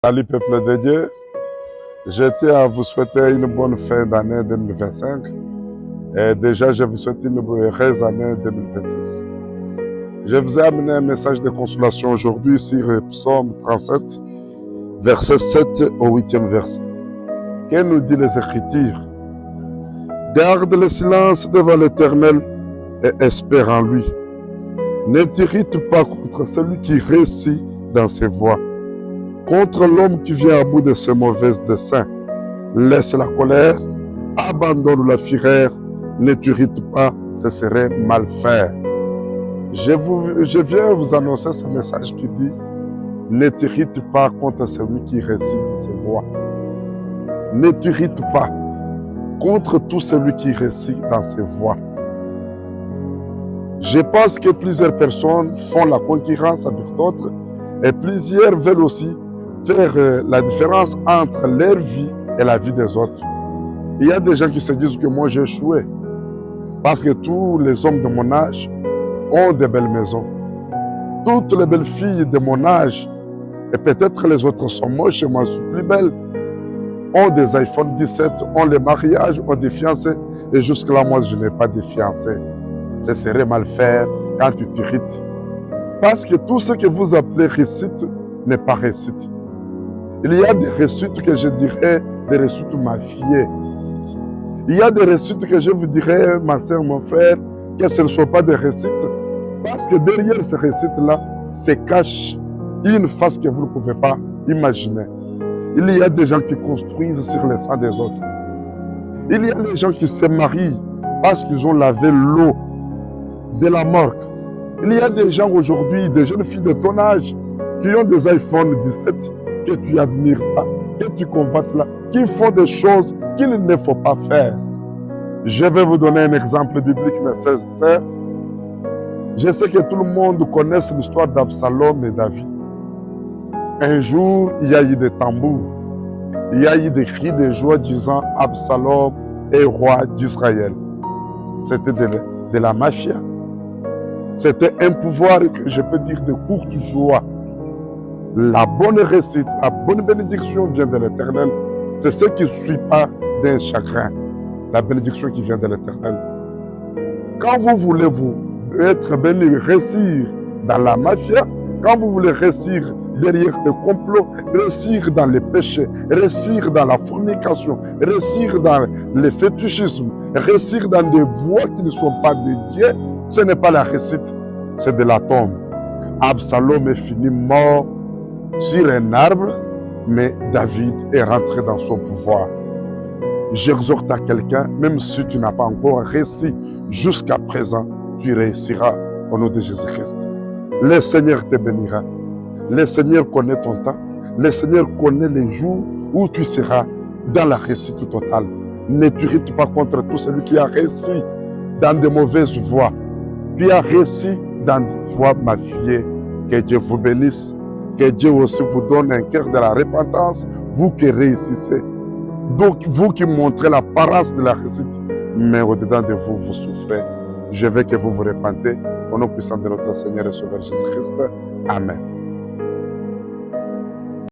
Salut peuple de Dieu, je tiens à vous souhaiter une bonne fin d'année 2025 et déjà je vous souhaite une heureuse année 2026. Je vous ai amené un message de consolation aujourd'hui sur Psaume 37, verset 7 au 8e verset. Que nous dit les Écritures? Garde le silence devant l'Éternel et espère en lui. Ne t'irrite pas contre celui qui réussit dans ses voies, contre l'homme qui vient à bout de ses mauvais desseins. Laisse la colère, abandonne la fureur, ne t'irrite pas, ce serait mal faire. Je viens vous annoncer ce message qui dit: ne t'irrite pas contre celui qui réussit dans ses voies. Ne t'irrite pas contre tout celui qui réussit dans ses voies. Je pense que plusieurs personnes font la concurrence avec d'autres et plusieurs veulent aussi faire la différence entre leur vie et la vie des autres. Il y a des gens qui se disent que moi j'ai échoué parce que tous les hommes de mon âge ont des belles maisons. Toutes les belles filles de mon âge, et peut-être les autres sont moches et moi je suis plus belle, ont des iPhone 17, ont les mariages, ont des fiancés, et jusque-là moi je n'ai pas de fiancés. Ce serait mal faire quand tu t'irrites. Parce que tout ce que vous appelez réussite n'est pas réussite. Il y a des réussites que je dirais des réussites mafiées. Il y a des réussites que je vous dirais, ma soeur, mon frère, que ce ne sont pas des réussites. Parce que derrière ces réussites-là, se cache une face que vous ne pouvez pas imaginer. Il y a des gens qui construisent sur le sang des autres. Il y a des gens qui se marient parce qu'ils ont lavé l'eau de la morgue. Il y a des gens aujourd'hui, des jeunes filles de ton âge, qui ont des iPhone 17 que tu admires pas, que tu convoites là, qui font des choses qu'il ne faut pas faire. Je vais vous donner un exemple biblique, mes frères et sœurs. Je sais que tout le monde connaît l'histoire d'Absalom et David. Un jour, il y a eu des tambours. Il y a eu des cris de joie disant Absalom est roi d'Israël. C'était de la mafia. C'était un pouvoir que je peux dire de courte joie. La bonne réussite, la bonne bénédiction vient de l'Éternel. C'est ce qui ne suit pas d'un chagrin. La bénédiction qui vient de l'Éternel. Quand vous voulez vous être béni, réussir dans la mafia, quand vous voulez réussir derrière le complot, réussir dans les péchés, réussir dans la fornication, réussir dans le fétichisme, réussir dans des voies qui ne sont pas de Dieu, ce n'est pas la réussite, c'est de la tombe. Absalom est fini mort sur un arbre, mais David est rentré dans son pouvoir. J'exhorte à quelqu'un, même si tu n'as pas encore réussi jusqu'à présent, tu réussiras au nom de Jésus-Christ. Le Seigneur te bénira. Le Seigneur connaît ton temps. Le Seigneur connaît les jours où tu seras dans la réussite totale. Ne t'irrite pas contre tout celui qui a réussi dans de mauvaises voies. Qui a réussi dans des voies mafiées. Que Dieu vous bénisse. Que Dieu aussi vous donne un cœur de la repentance. Vous qui réussissez. Donc vous qui montrez l'apparence de la réussite. Mais au-dedans de vous, vous souffrez. Je veux que vous vous repentez. Au nom puissant de notre Seigneur et Sauveur Jésus-Christ. Amen.